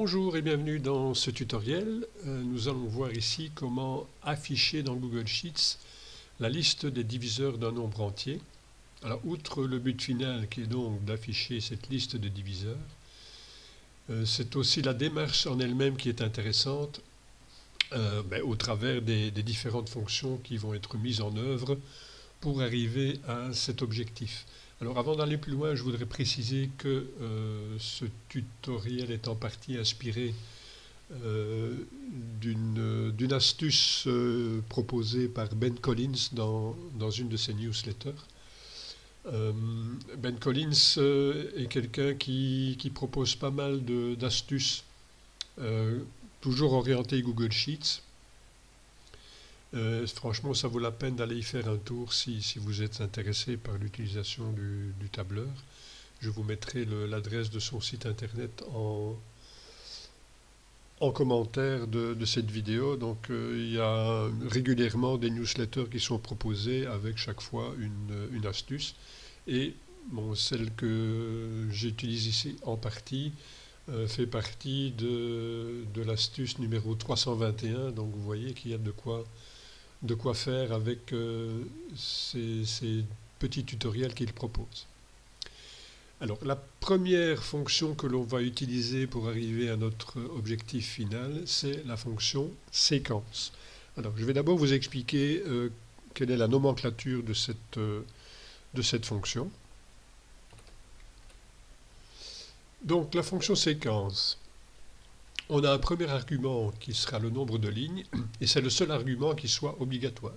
Bonjour et bienvenue dans ce tutoriel. Nous allons voir ici comment afficher dans Google Sheets la liste des diviseurs d'un nombre entier. Alors, outre le but final qui est donc d'afficher cette liste de diviseurs, c'est aussi la démarche en elle-même qui est intéressante au travers des différentes fonctions qui vont être mises en œuvre pour arriver à cet objectif. Alors avant d'aller plus loin, je voudrais préciser que ce tutoriel est en partie inspiré d'une astuce proposée par Ben Collins dans une de ses newsletters. Ben Collins est quelqu'un qui propose pas mal d'astuces, toujours orientées Google Sheets. Franchement, ça vaut la peine d'aller y faire un tour si vous êtes intéressé par l'utilisation du tableur. Je vous mettrai l'adresse de son site internet en commentaire de cette vidéo. Donc il y a régulièrement des newsletters qui sont proposés avec chaque fois une astuce. Et bon, celle que j'utilise ici en partie fait partie de l'astuce numéro 321. Donc vous voyez qu'il y a de quoi faire avec ces petits tutoriels qu'il propose. Alors, la première fonction que l'on va utiliser pour arriver à notre objectif final, c'est la fonction séquence. Alors, je vais d'abord vous expliquer quelle est la nomenclature de cette fonction. Donc, la fonction séquence. On a un premier argument qui sera le nombre de lignes, et c'est le seul argument qui soit obligatoire.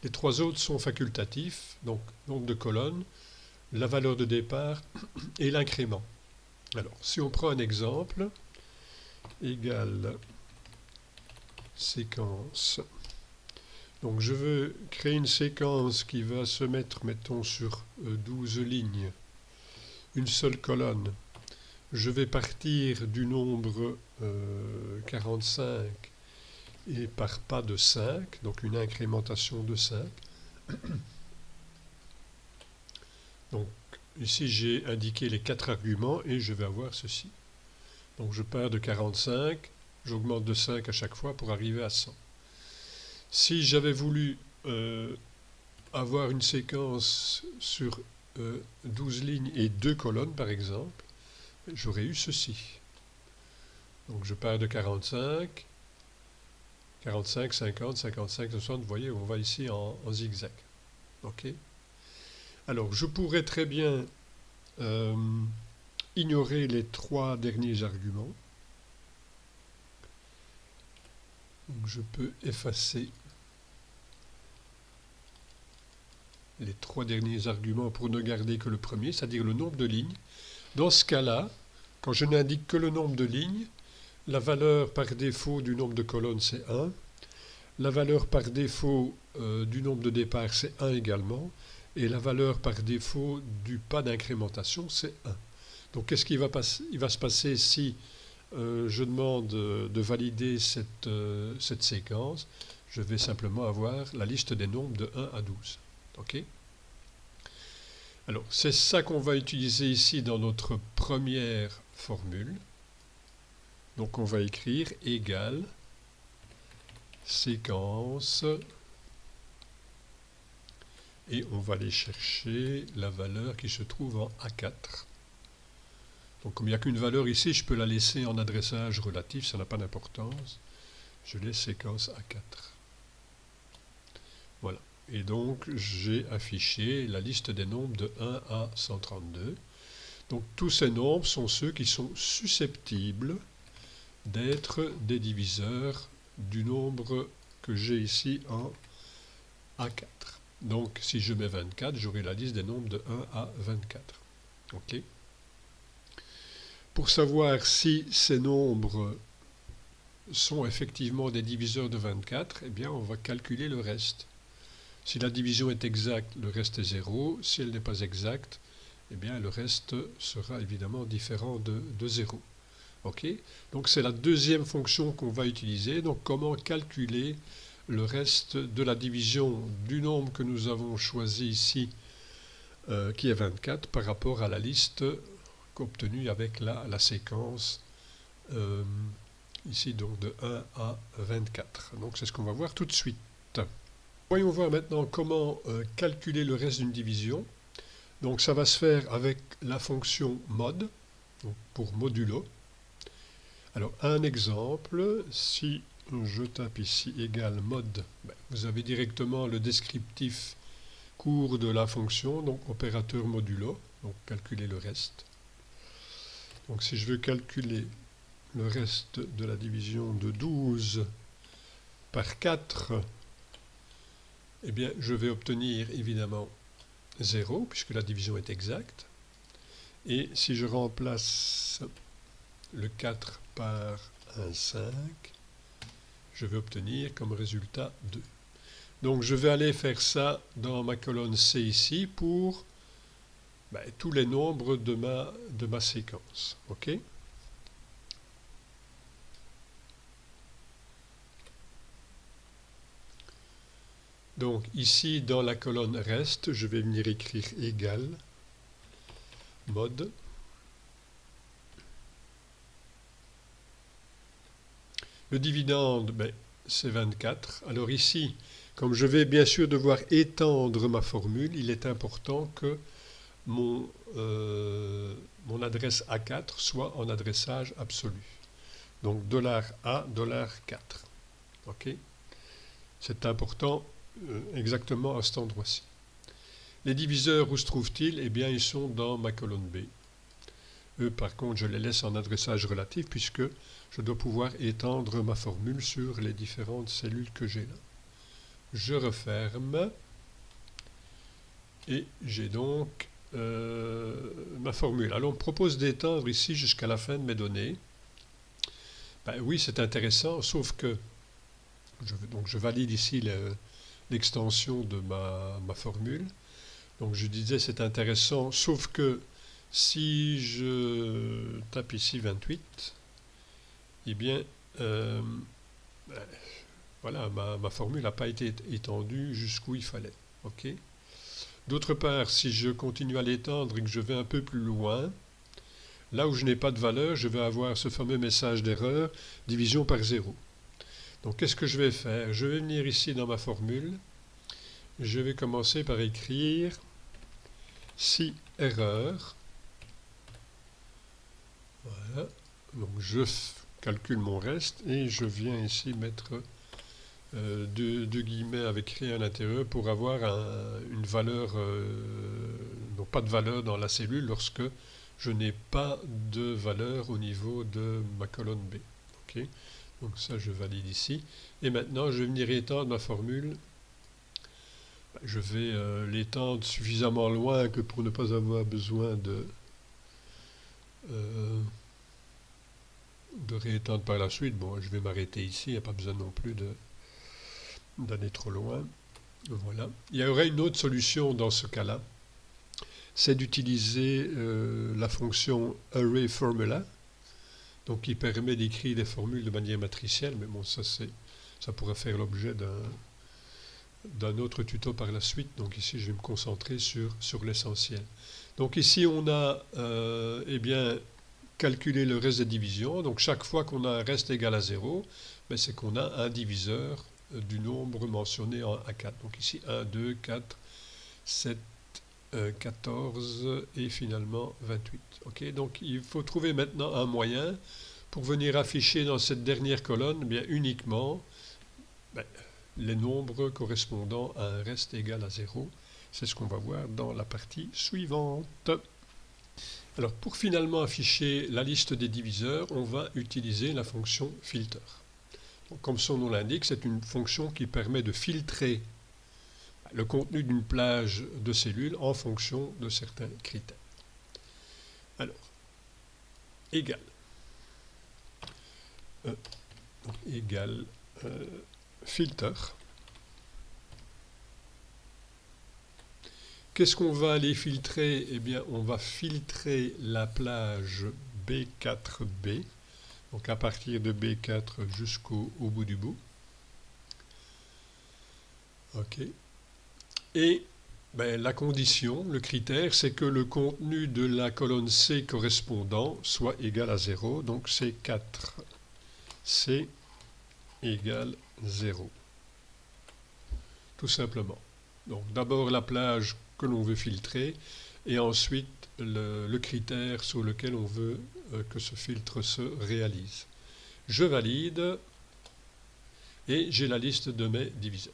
Les trois autres sont facultatifs, donc nombre de colonnes, la valeur de départ et l'incrément. Alors, si on prend un exemple, égale séquence. Donc, je veux créer une séquence qui va se mettre, mettons, sur 12 lignes, une seule colonne. Je vais partir du nombre 45 et par pas de 5, donc une incrémentation de 5. Donc ici j'ai indiqué les 4 arguments et je vais avoir ceci. Donc je pars de 45, j'augmente de 5 à chaque fois pour arriver à 100. Si j'avais voulu avoir une séquence sur 12 lignes et 2 colonnes par exemple, j'aurais eu ceci. Donc je pars de 45, 45, 50, 55, 60, vous voyez, on va ici en zigzag. Ok. Alors je pourrais très bien ignorer les 3 derniers arguments. Donc je peux effacer les 3 derniers arguments pour ne garder que le premier, c'est-à-dire le nombre de lignes. Dans ce cas-là, quand je n'indique que le nombre de lignes, la valeur par défaut du nombre de colonnes, c'est 1. La valeur par défaut du nombre de départ, c'est 1 également. Et la valeur par défaut du pas d'incrémentation, c'est 1. Donc, qu'est-ce qui va passer? Il va se passer si je demande de valider cette séquence? Je vais simplement avoir la liste des nombres de 1 à 12. OK? Alors, c'est ça qu'on va utiliser ici dans notre première formule. Donc, on va écrire égale séquence et on va aller chercher la valeur qui se trouve en A4. Donc, comme il n'y a qu'une valeur ici, je peux la laisser en adressage relatif, ça n'a pas d'importance. Je laisse séquence A4. Voilà. Et donc, j'ai affiché la liste des nombres de 1 à 132. Donc, tous ces nombres sont ceux qui sont susceptibles d'être des diviseurs du nombre que j'ai ici en A4. Donc, si je mets 24, j'aurai la liste des nombres de 1 à 24. OK. Pour savoir si ces nombres sont effectivement des diviseurs de 24, eh bien, on va calculer le reste. Si la division est exacte, le reste est 0. Si elle n'est pas exacte, eh bien, le reste sera évidemment différent de 0. OK? Donc, c'est la deuxième fonction qu'on va utiliser. Donc, comment calculer le reste de la division du nombre que nous avons choisi ici, qui est 24, par rapport à la liste obtenue avec la séquence ici donc de 1 à 24. Donc c'est ce qu'on va voir tout de suite. Voyons voir maintenant comment calculer le reste d'une division. Donc ça va se faire avec la fonction mod, donc pour modulo. Alors un exemple, si je tape ici égal mod, vous avez directement le descriptif court de la fonction, donc opérateur modulo, donc calculer le reste. Donc si je veux calculer le reste de la division de 12 par 4, eh bien je vais obtenir évidemment 0, puisque la division est exacte. Et si je remplace le 4 par un 5, je vais obtenir comme résultat 2. Donc je vais aller faire ça dans ma colonne C ici pour tous les nombres de ma séquence. OK ? Donc ici dans la colonne reste, je vais venir écrire égal mod. Le dividende, c'est 24. Alors ici, comme je vais bien sûr devoir étendre ma formule, il est important que mon adresse A4 soit en adressage absolu. Donc $A, $4. OK ? C'est important exactement à cet endroit-ci. Les diviseurs, où se trouvent-ils? Eh bien, ils sont dans ma colonne B. Eux, par contre, je les laisse en adressage relatif puisque je dois pouvoir étendre ma formule sur les différentes cellules que j'ai là. Je referme et j'ai donc ma formule. Alors on me propose d'étendre ici jusqu'à la fin de mes données. Oui, c'est intéressant, sauf que je valide ici l'extension de ma formule. Donc je disais c'est intéressant, sauf que si je tape ici 28, eh bien voilà, ma formule n'a pas été étendue jusqu'où il fallait. OK ? D'autre part, si je continue à l'étendre et que je vais un peu plus loin, là où je n'ai pas de valeur, je vais avoir ce fameux message d'erreur, division par 0. Donc qu'est-ce que je vais faire? Je vais venir ici dans ma formule, je vais commencer par écrire si erreur. Voilà, donc je calcule mon reste et je viens ici mettre deux guillemets avec rien à l'intérieur pour avoir une valeur, donc pas de valeur dans la cellule lorsque je n'ai pas de valeur au niveau de ma colonne B. Okay. Donc ça je valide ici. Et maintenant je vais venir étendre ma formule. Je vais l'étendre suffisamment loin que pour ne pas avoir besoin de réétendre par la suite. Bon, je vais m'arrêter ici, il n'y a pas besoin non plus d'aller trop loin. Voilà. Il y aurait une autre solution dans ce cas-là, c'est d'utiliser la fonction ArrayFormula, donc qui permet d'écrire des formules de manière matricielle, mais bon, ça pourrait faire l'objet d'un autre tuto par la suite. Donc ici, je vais me concentrer sur l'essentiel. Donc ici, on a eh bien calculé le reste des divisions. Donc chaque fois qu'on a un reste égal à 0, c'est qu'on a un diviseur du nombre mentionné en A4. Donc ici 1, 2, 4, 7, 14 et finalement 28. Okay, donc il faut trouver maintenant un moyen pour venir afficher dans cette dernière colonne uniquement les nombres correspondant à un reste égal à 0. C'est ce qu'on va voir dans la partie suivante. Alors pour finalement afficher la liste des diviseurs, on va utiliser la fonction filter. Comme son nom l'indique, c'est une fonction qui permet de filtrer le contenu d'une plage de cellules en fonction de certains critères. Alors, égal. Filter. Qu'est-ce qu'on va aller filtrer? Eh bien, on va filtrer la plage B4B. Donc à partir de B4 jusqu'au bout du bout. OK. Et Ben, la condition, le critère, c'est que le contenu de la colonne C correspondant soit égal à 0, donc c'est 4. C égale 0. Tout simplement. Donc d'abord la plage que l'on veut filtrer et ensuite le critère sur lequel on veut que ce filtre se réalise. Je valide et j'ai la liste de mes diviseurs.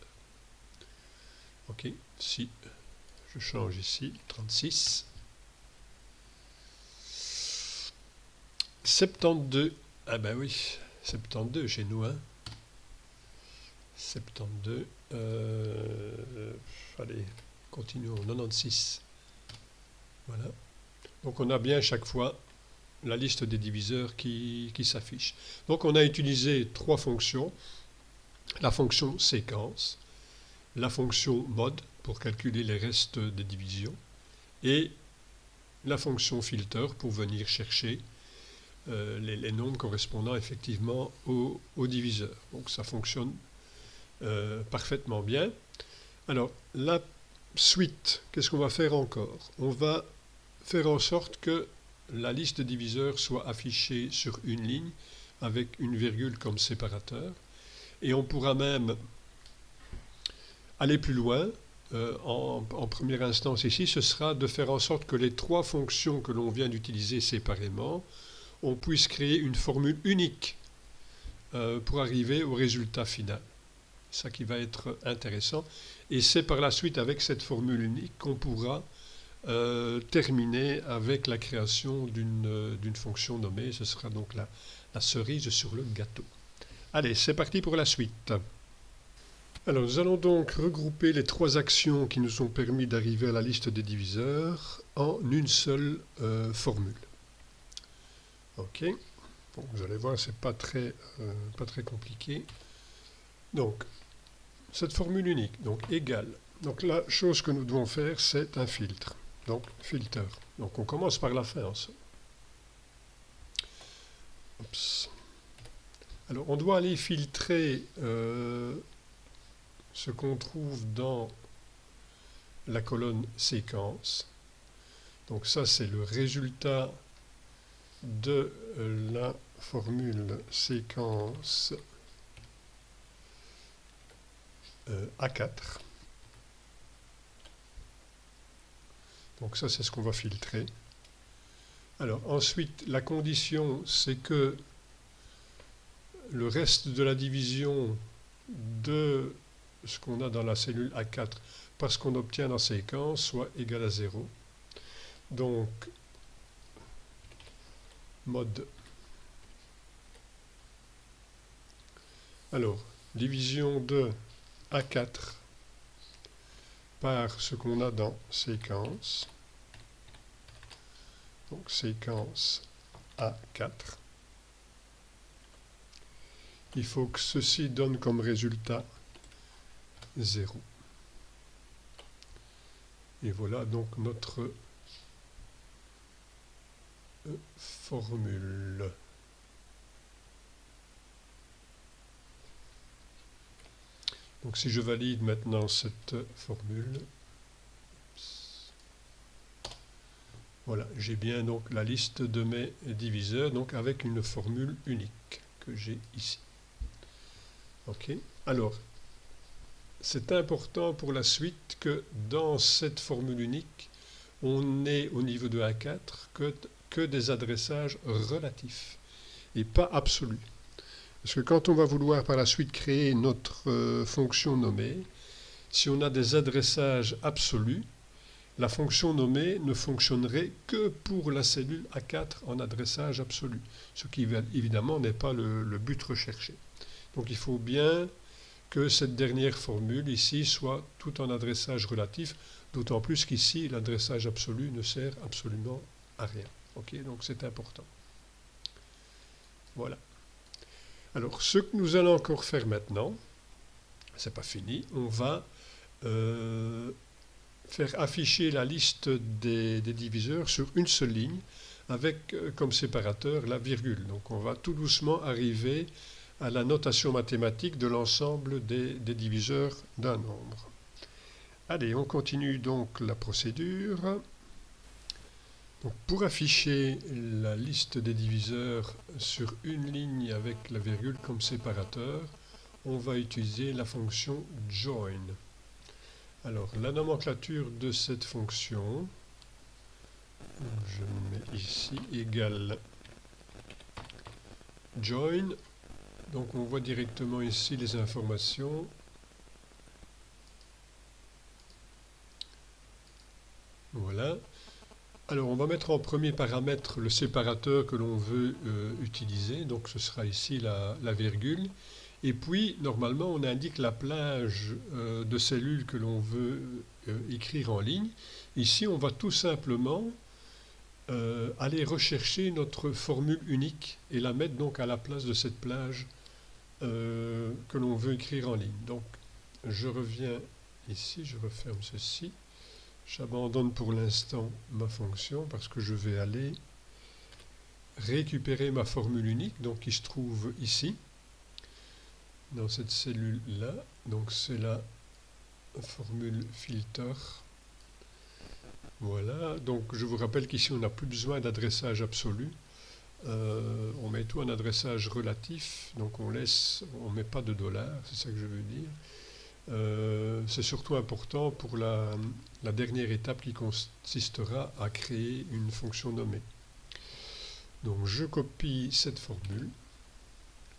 Ok, si je change ici, 36. 72, ah ben oui, 72 chez nous, hein. 72, allez, continuons, 96. Voilà. Donc on a bien chaque fois la liste des diviseurs qui s'affiche. Donc on a utilisé trois fonctions. La fonction séquence, la fonction mode pour calculer les restes des divisions et la fonction filter pour venir chercher les nombres correspondant effectivement au diviseur. Donc ça fonctionne parfaitement bien. Alors la suite, qu'est-ce qu'on va faire encore? On va faire en sorte que la liste de diviseurs soit affichée sur une ligne avec une virgule comme séparateur. Et on pourra même aller plus loin. En première instance ici, ce sera de faire en sorte que les trois fonctions que l'on vient d'utiliser séparément, on puisse créer une formule unique pour arriver au résultat final. C'est ça qui va être intéressant. Et c'est par la suite avec cette formule unique qu'on pourra terminer avec la création d'une fonction nommée. Ce sera donc la cerise sur le gâteau. Allez, c'est parti pour la suite. Alors, nous allons donc regrouper les trois actions qui nous ont permis d'arriver à la liste des diviseurs en une seule formule. Ok, bon, vous allez voir, c'est pas très compliqué. Donc, cette formule unique, donc égale. Donc, la chose que nous devons faire, c'est un filtre. Donc, filter. Donc, on commence par la fin, en somme. Oups. Alors, on doit aller filtrer ce qu'on trouve dans la colonne séquence. Donc ça, c'est le résultat de la formule séquence A4. Donc ça, c'est ce qu'on va filtrer. Alors, ensuite, la condition, c'est que le reste de la division de ce qu'on a dans la cellule A4 parce qu'on obtient dans séquence soit égal à 0. Donc, mode. Alors, division de A4 par ce qu'on a dans séquence. Donc, séquence A4. Il faut que ceci donne comme résultat 0. Et voilà donc notre formule. Donc si je valide maintenant cette formule, voilà, j'ai bien donc la liste de mes diviseurs, donc avec une formule unique que j'ai ici. Ok, alors, c'est important pour la suite que dans cette formule unique, on n'ait au niveau de A4 que des adressages relatifs et pas absolus. Parce que quand on va vouloir par la suite créer notre fonction nommée, si on a des adressages absolus, la fonction nommée ne fonctionnerait que pour la cellule A4 en adressage absolu, ce qui évidemment n'est pas le but recherché. Donc il faut bien que cette dernière formule ici soit tout en adressage relatif, d'autant plus qu'ici l'adressage absolu ne sert absolument à rien. Ok, donc c'est important. Voilà. Alors ce que nous allons encore faire maintenant, c'est pas fini, on va faire afficher la liste des diviseurs sur une seule ligne avec comme séparateur la virgule. Donc on va tout doucement arriver à la notation mathématique de l'ensemble des diviseurs d'un nombre. Allez, on continue donc la procédure. Donc, pour afficher la liste des diviseurs sur une ligne avec la virgule comme séparateur, on va utiliser la fonction join. Alors, la nomenclature de cette fonction, je mets ici égale join. Donc, on voit directement ici les informations. Voilà. Alors, on va mettre en premier paramètre le séparateur que l'on veut utiliser. Donc, ce sera ici la virgule. Et puis, normalement, on indique la plage de cellules que l'on veut écrire en ligne. Ici, on va tout simplement aller rechercher notre formule unique et la mettre donc à la place de cette plage que l'on veut écrire en ligne. Donc, je reviens ici, je referme ceci. J'abandonne pour l'instant ma fonction parce que je vais aller récupérer ma formule unique, donc qui se trouve ici, dans cette cellule-là. Donc c'est la formule filter. Voilà, donc je vous rappelle qu'ici on n'a plus besoin d'adressage absolu. On met tout en adressage relatif, donc on met pas de $, c'est ça que je veux dire. C'est surtout important pour la dernière étape qui consistera à créer une fonction nommée. Donc je copie cette formule,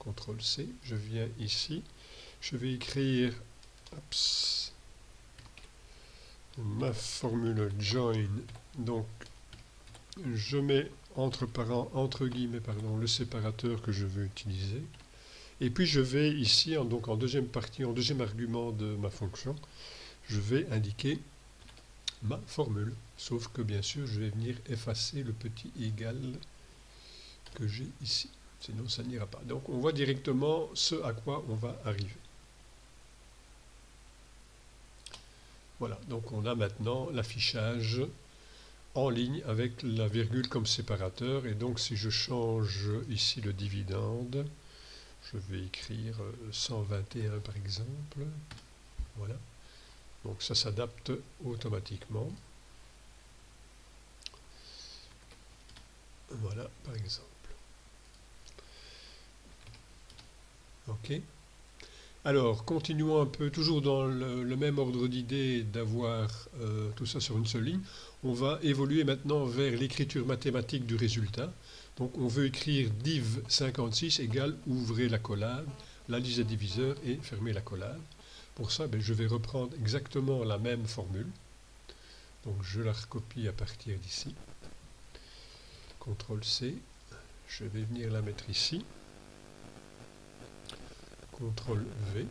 CTRL-C, je viens ici, je vais écrire ma formule join, donc je mets entre guillemets le séparateur que je veux utiliser. Et puis je vais ici, donc en deuxième partie, en deuxième argument de ma fonction, je vais indiquer ma formule. Sauf que bien sûr, je vais venir effacer le petit égal que j'ai ici. Sinon, ça n'ira pas. Donc on voit directement ce à quoi on va arriver. Voilà, donc on a maintenant l'affichage en ligne avec la virgule comme séparateur. Et donc si je change ici le dividende, je vais écrire 121 par exemple. Voilà. Donc ça s'adapte automatiquement. Voilà, par exemple. OK. Alors, continuons un peu, toujours dans le même ordre d'idée d'avoir tout ça sur une seule ligne. On va évoluer maintenant vers l'écriture mathématique du résultat. Donc on veut écrire div56 égale, ouvrez la collade, la liste des diviseurs et fermez la collade. Pour ça, je vais reprendre exactement la même formule. Donc je la recopie à partir d'ici. CTRL-C, je vais venir la mettre ici. CTRL-V.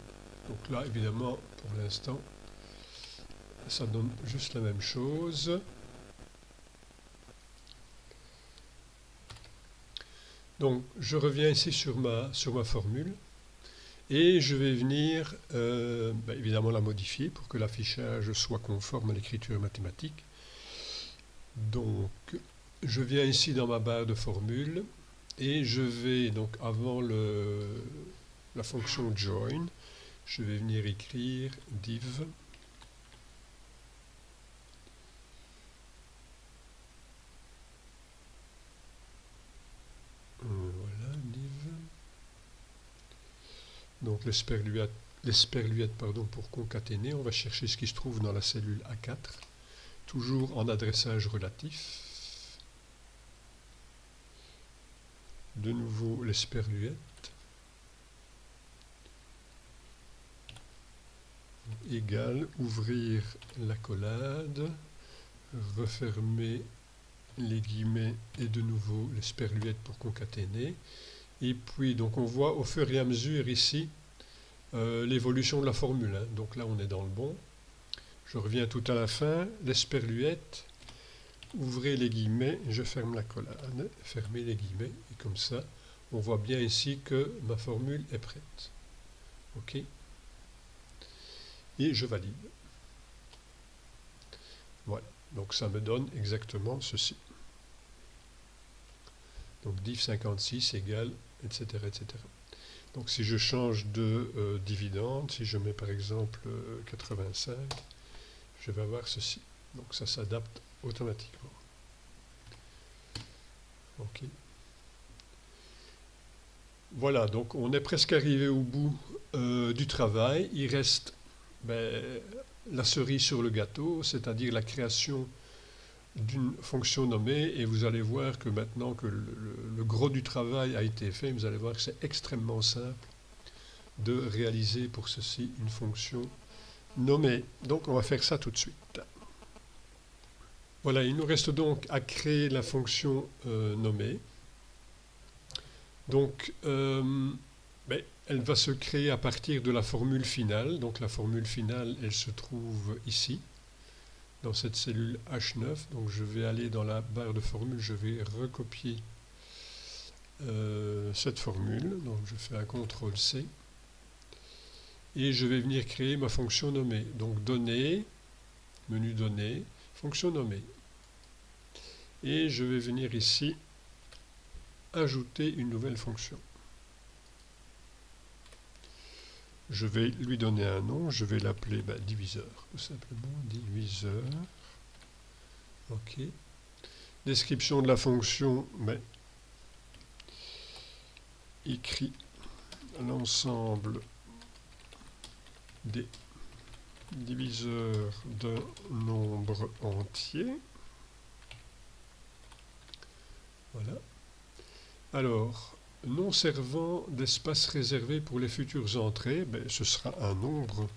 Donc là, évidemment, pour l'instant, ça donne juste la même chose. Donc, je reviens ici sur ma formule et je vais venir évidemment la modifier pour que l'affichage soit conforme à l'écriture mathématique. Donc, je viens ici dans ma barre de formule et je vais, donc avant la fonction join, je vais venir écrire div . Voilà, div. Donc l'esperluette pour concaténer, on va chercher ce qui se trouve dans la cellule A4, toujours en adressage relatif. De nouveau l'esperluette. Égale, ouvrir la collade, refermer les guillemets et de nouveau l'esperluette pour concaténer. Et puis, donc on voit au fur et à mesure ici l'évolution de la formule. Hein. Donc là, on est dans le bon. Je reviens tout à la fin, l'esperluette, ouvrez les guillemets, je ferme la collade, fermez les guillemets, et comme ça, on voit bien ici que ma formule est prête. OK. Et je valide. Voilà. Donc ça me donne exactement ceci. Donc div56 égale, etc., etc. Donc si je change de dividende, si je mets par exemple 85, je vais avoir ceci. Donc ça s'adapte automatiquement. OK. Voilà, donc on est presque arrivé au bout du travail. Il reste la cerise sur le gâteau, c'est-à-dire la création d'une fonction nommée, et vous allez voir que maintenant que le gros du travail a été fait, vous allez voir que c'est extrêmement simple de réaliser pour ceci une fonction nommée. Donc on va faire ça tout de suite. Voilà, il nous reste donc à créer la fonction nommée. Donc elle va se créer à partir de la formule finale. Donc la formule finale, elle se trouve ici, dans cette cellule H9. Donc je vais aller dans la barre de formule, je vais recopier cette formule. Donc je fais un CTRL-C. Et je vais venir créer ma fonction nommée. Donc données, menu données, fonction nommée. Et je vais venir ici ajouter une nouvelle fonction. Je vais lui donner un nom, je vais l'appeler diviseur, tout simplement, diviseur. OK. Description de la fonction, écrit l'ensemble des diviseurs d'un nombre entier. Voilà. Alors, non servant d'espace réservé pour les futures entrées, ce sera un nombre,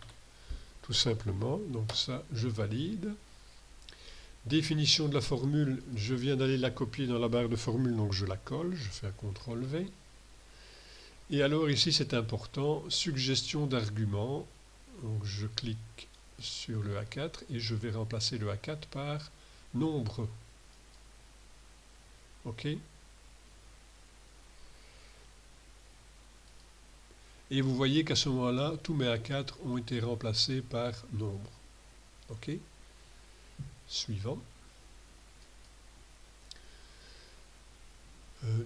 tout simplement. Donc ça, je valide. Définition de la formule, je viens d'aller la copier dans la barre de formule, donc je la colle, je fais un CTRL-V. Et alors ici, c'est important, suggestion d'argument. Donc je clique sur le A4 et je vais remplacer le A4 par nombre. OK. Et vous voyez qu'à ce moment-là, tous mes A4 ont été remplacés par nombre. OK. Suivant.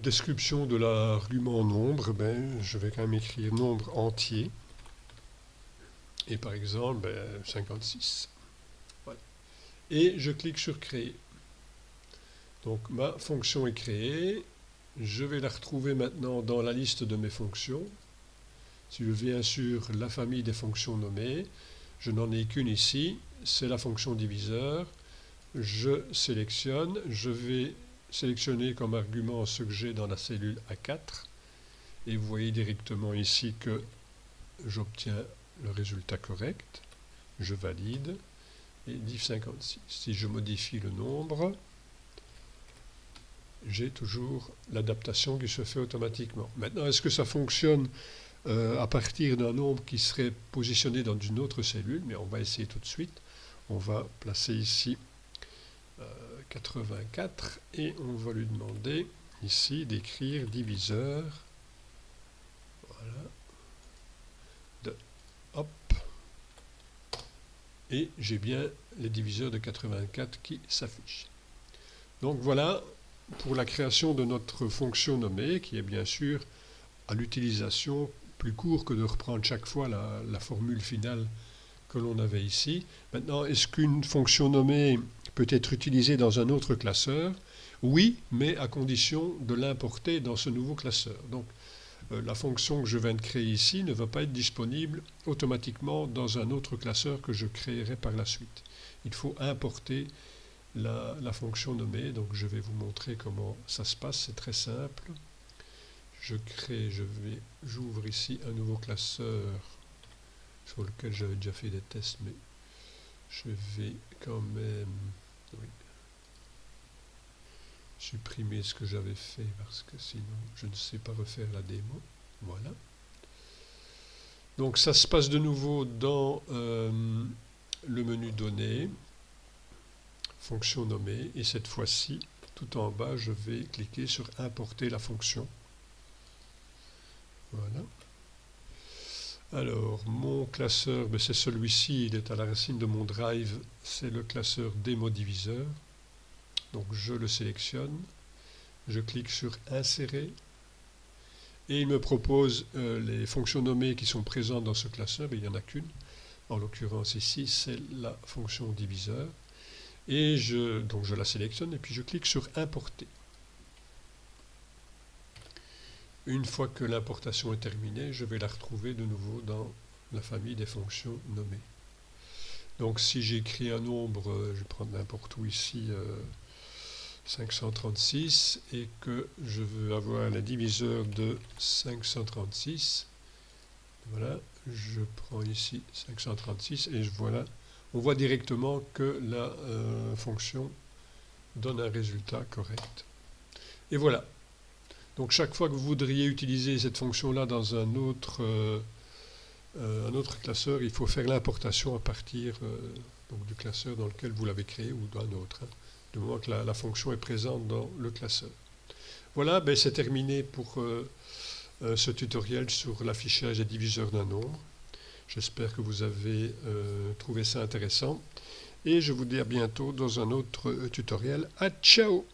Description de l'argument nombre, je vais quand même écrire nombre entier. Et par exemple, 56. Voilà. Et je clique sur créer. Donc ma fonction est créée. Je vais la retrouver maintenant dans la liste de mes fonctions. Si je viens sur la famille des fonctions nommées, je n'en ai qu'une ici, c'est la fonction diviseur. Je sélectionne, je vais sélectionner comme argument ce que j'ai dans la cellule A4. Et vous voyez directement ici que j'obtiens le résultat correct. Je valide et div56. Si je modifie le nombre, j'ai toujours l'adaptation qui se fait automatiquement. Maintenant, est-ce que ça fonctionne à partir d'un nombre qui serait positionné dans une autre cellule? Mais on va essayer tout de suite. On va placer ici 84 et on va lui demander ici d'écrire diviseur. Voilà. Hop. Et j'ai bien les diviseurs de 84 qui s'affichent. Donc voilà pour la création de notre fonction nommée, qui est bien sûr à l'utilisation plus court que de reprendre chaque fois la formule finale que l'on avait ici. Maintenant, est-ce qu'une fonction nommée peut être utilisée dans un autre classeur? Oui, mais à condition de l'importer dans ce nouveau classeur. Donc, la fonction que je viens de créer ici ne va pas être disponible automatiquement dans un autre classeur que je créerai par la suite. Il faut importer la fonction nommée, donc je vais vous montrer comment ça se passe, c'est très simple. J'ouvre ici un nouveau classeur sur lequel j'avais déjà fait des tests, mais je vais quand même supprimer ce que j'avais fait parce que sinon je ne sais pas refaire la démo. Voilà. Donc ça se passe de nouveau dans le menu données, fonction nommée, et cette fois-ci, tout en bas, je vais cliquer sur importer la fonction. Voilà. Alors, mon classeur, c'est celui-ci, il est à la racine de mon drive, c'est le classeur démo diviseur. Donc je le sélectionne, je clique sur insérer, et il me propose les fonctions nommées qui sont présentes dans ce classeur, il n'y en a qu'une. En l'occurrence ici, c'est la fonction diviseur. Et donc je la sélectionne et puis je clique sur Importer. Une fois que l'importation est terminée, je vais la retrouver de nouveau dans la famille des fonctions nommées. Donc si j'écris un nombre, je vais prendre n'importe où ici, 536, et que je veux avoir la diviseur de 536, voilà, je prends ici 536 et voilà, on voit directement que la fonction donne un résultat correct. Et voilà. Donc chaque fois que vous voudriez utiliser cette fonction-là dans un autre classeur, il faut faire l'importation à partir donc du classeur dans lequel vous l'avez créé ou d'un autre, hein, du moment que la fonction est présente dans le classeur. Voilà, ben c'est terminé pour ce tutoriel sur l'affichage des diviseurs d'un nombre. J'espère que vous avez trouvé ça intéressant et je vous dis à bientôt dans un autre tutoriel. À ciao!